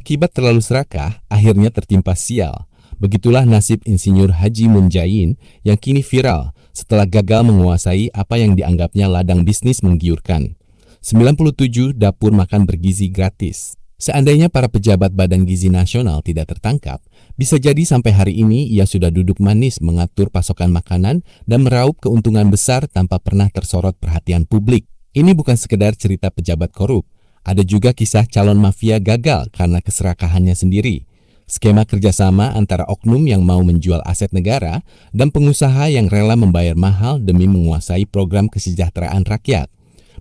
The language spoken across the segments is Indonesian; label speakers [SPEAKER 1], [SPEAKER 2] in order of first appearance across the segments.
[SPEAKER 1] Akibat terlalu serakah, akhirnya tertimpa sial. Begitulah nasib Insinyur Haji Munjain yang kini viral setelah gagal menguasai apa yang dianggapnya ladang bisnis menggiurkan. 97 dapur makan bergizi gratis. Seandainya para pejabat Badan Gizi Nasional tidak tertangkap, bisa jadi sampai hari ini ia sudah duduk manis mengatur pasokan makanan dan meraup keuntungan besar tanpa pernah tersorot perhatian publik. Ini bukan sekedar cerita pejabat korup, ada juga kisah calon mafia gagal karena keserakahannya sendiri. Skema kerjasama antara oknum yang mau menjual aset negara dan pengusaha yang rela membayar mahal demi menguasai program kesejahteraan rakyat.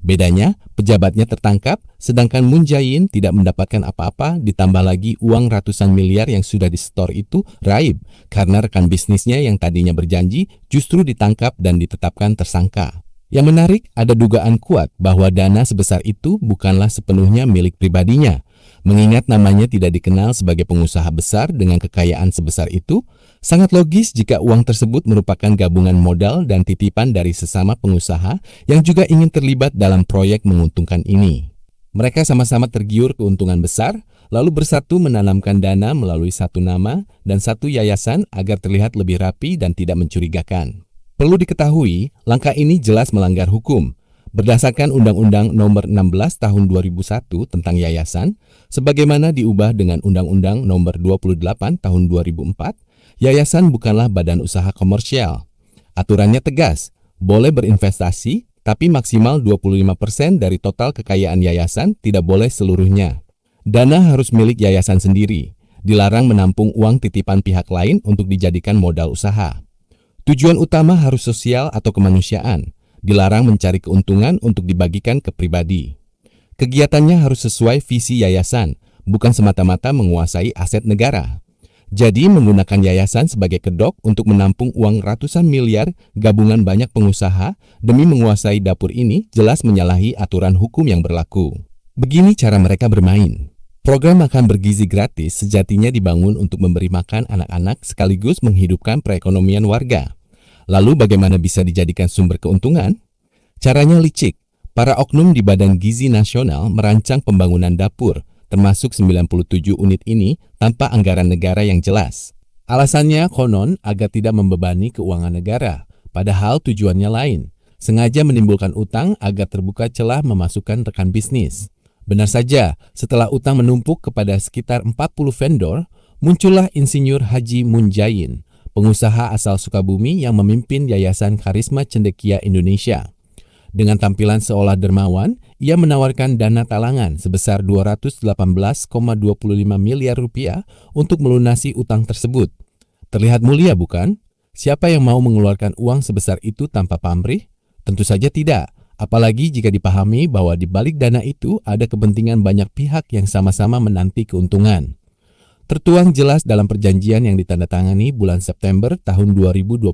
[SPEAKER 1] Bedanya, pejabatnya tertangkap, sedangkan Munjain tidak mendapatkan apa-apa, ditambah lagi uang ratusan miliar yang sudah disetor itu raib, karena rekan bisnisnya yang tadinya berjanji justru ditangkap dan ditetapkan tersangka. Yang menarik, ada dugaan kuat bahwa dana sebesar itu bukanlah sepenuhnya milik pribadinya. Mengingat namanya tidak dikenal sebagai pengusaha besar dengan kekayaan sebesar itu, sangat logis jika uang tersebut merupakan gabungan modal dan titipan dari sesama pengusaha yang juga ingin terlibat dalam proyek menguntungkan ini. Mereka sama-sama tergiur keuntungan besar, lalu bersatu menanamkan dana melalui satu nama dan satu yayasan agar terlihat lebih rapi dan tidak mencurigakan. Perlu diketahui, langkah ini jelas melanggar hukum. Berdasarkan Undang-Undang Nomor 16 Tahun 2001 tentang yayasan, sebagaimana diubah dengan Undang-Undang Nomor 28 Tahun 2004, yayasan bukanlah badan usaha komersial. Aturannya tegas, boleh berinvestasi, tapi maksimal 25% dari total kekayaan yayasan, tidak boleh seluruhnya. Dana harus milik yayasan sendiri, dilarang menampung uang titipan pihak lain untuk dijadikan modal usaha. Tujuan utama harus sosial atau kemanusiaan, dilarang mencari keuntungan untuk dibagikan ke pribadi. Kegiatannya harus sesuai visi yayasan, bukan semata-mata menguasai aset negara. Jadi menggunakan yayasan sebagai kedok untuk menampung uang ratusan miliar gabungan banyak pengusaha demi menguasai dapur ini jelas menyalahi aturan hukum yang berlaku. Begini cara mereka bermain. Program makan bergizi gratis sejatinya dibangun untuk memberi makan anak-anak sekaligus menghidupkan perekonomian warga. Lalu bagaimana bisa dijadikan sumber keuntungan? Caranya licik. Para oknum di Badan Gizi Nasional merancang pembangunan dapur, termasuk 97 unit ini tanpa anggaran negara yang jelas. Alasannya konon agar tidak membebani keuangan negara, padahal tujuannya lain. Sengaja menimbulkan utang agar terbuka celah memasukkan rekan bisnis. Benar saja, setelah utang menumpuk kepada sekitar 40 vendor, muncullah Insinyur Haji Munjain, pengusaha asal Sukabumi yang memimpin Yayasan Karisma Cendekia Indonesia. Dengan tampilan seolah dermawan, ia menawarkan dana talangan sebesar 218,25 miliar rupiah untuk melunasi utang tersebut. Terlihat mulia bukan? Siapa yang mau mengeluarkan uang sebesar itu tanpa pamrih? Tentu saja tidak. Apalagi jika dipahami bahwa di balik dana itu ada kepentingan banyak pihak yang sama-sama menanti keuntungan. Tertuang jelas dalam perjanjian yang ditandatangani bulan September tahun 2025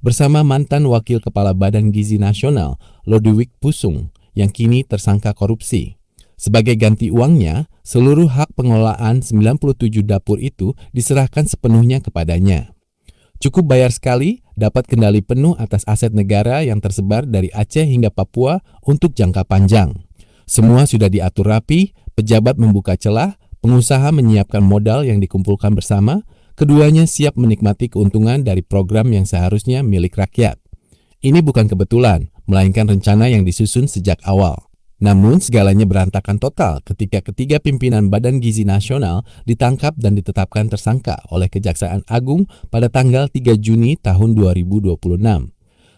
[SPEAKER 1] bersama mantan Wakil Kepala Badan Gizi Nasional, Lodewijk Pusung, yang kini tersangka korupsi. Sebagai ganti uangnya, seluruh hak pengelolaan 97 dapur itu diserahkan sepenuhnya kepadanya. Cukup bayar sekali, dapat kendali penuh atas aset negara yang tersebar dari Aceh hingga Papua untuk jangka panjang. Semua sudah diatur rapi, pejabat membuka celah, pengusaha menyiapkan modal yang dikumpulkan bersama, keduanya siap menikmati keuntungan dari program yang seharusnya milik rakyat. Ini bukan kebetulan, melainkan rencana yang disusun sejak awal. Namun segalanya berantakan total ketika ketiga pimpinan Badan Gizi Nasional ditangkap dan ditetapkan tersangka oleh Kejaksaan Agung pada tanggal 3 Juni tahun 2026.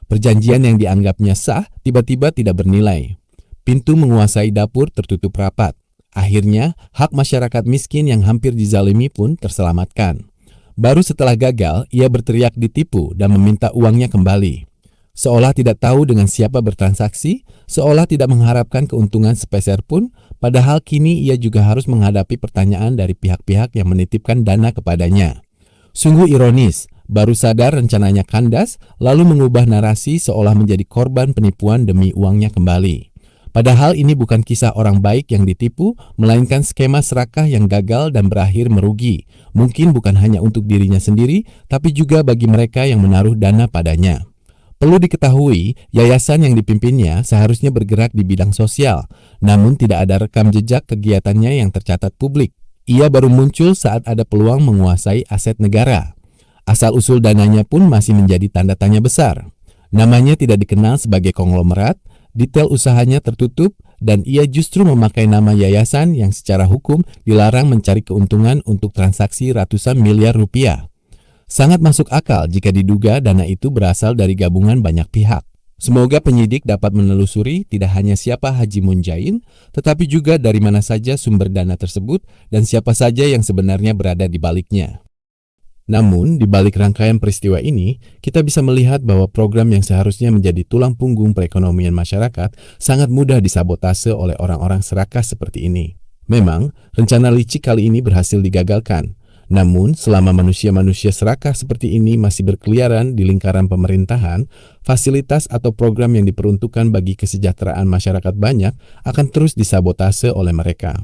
[SPEAKER 1] Perjanjian yang dianggapnya sah tiba-tiba tidak bernilai. Pintu menguasai dapur tertutup rapat. Akhirnya, hak masyarakat miskin yang hampir dizalimi pun terselamatkan. Baru setelah gagal, ia berteriak ditipu dan meminta uangnya kembali. Seolah tidak tahu dengan siapa bertransaksi, seolah tidak mengharapkan keuntungan sepeser pun, padahal kini ia juga harus menghadapi pertanyaan dari pihak-pihak yang menitipkan dana kepadanya. Sungguh ironis, baru sadar rencananya kandas, lalu mengubah narasi seolah menjadi korban penipuan demi uangnya kembali. Padahal ini bukan kisah orang baik yang ditipu, melainkan skema serakah yang gagal dan berakhir merugi. Mungkin bukan hanya untuk dirinya sendiri, tapi juga bagi mereka yang menaruh dana padanya. Perlu diketahui, yayasan yang dipimpinnya seharusnya bergerak di bidang sosial, namun tidak ada rekam jejak kegiatannya yang tercatat publik. Ia baru muncul saat ada peluang menguasai aset negara. Asal-usul dananya pun masih menjadi tanda tanya besar. Namanya tidak dikenal sebagai konglomerat, detail usahanya tertutup, dan ia justru memakai nama yayasan yang secara hukum dilarang mencari keuntungan untuk transaksi ratusan miliar rupiah. Sangat masuk akal jika diduga dana itu berasal dari gabungan banyak pihak. Semoga penyidik dapat menelusuri tidak hanya siapa Haji Munjain, tetapi juga dari mana saja sumber dana tersebut dan siapa saja yang sebenarnya berada di baliknya. Namun, di balik rangkaian peristiwa ini, kita bisa melihat bahwa program yang seharusnya menjadi tulang punggung perekonomian masyarakat sangat mudah disabotase oleh orang-orang serakah seperti ini. Memang, rencana licik kali ini berhasil digagalkan. Namun, selama manusia-manusia serakah seperti ini masih berkeliaran di lingkaran pemerintahan, fasilitas atau program yang diperuntukkan bagi kesejahteraan masyarakat banyak akan terus disabotase oleh mereka.